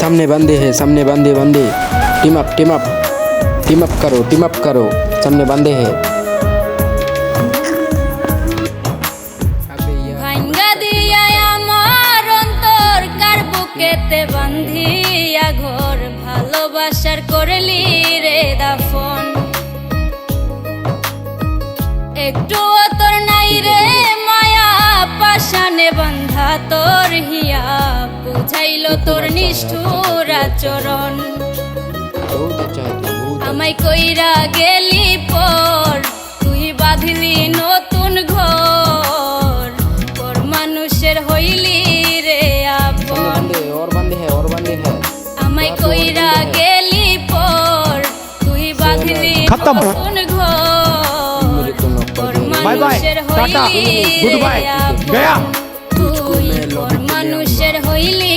सामने बंदे हैं, सामने बंदे बंदे। Team up team up team up करो, टीम अप करो, सामने बंदे हैं। ভাঙ্গা দিয়া আমার অন্তর কার বুকেতে বান্ধিয়া ঘর ভালোবাসার করলি রে দাফন একটু তোর নাই রে মায়া পাশানে বান্ধা তোর হিয়া বুঝাইলো তোর নিষ্ঠুর আচরণ बहुत अच्छा है तू, बहुत আমায় কইরা গেলি পর তুই বাঁধলি নতুন ঘর পর মানুষের হইলি রে আপন और बंदे हैं। আমায় কইরা গেলি পর তুই বাঁধলি খতম। নতুন ঘর পর বাই বাই, মানুষের টাটা, হইলি গুড বাই, রে আপন গয়া। তুই পর মানুষের হইলি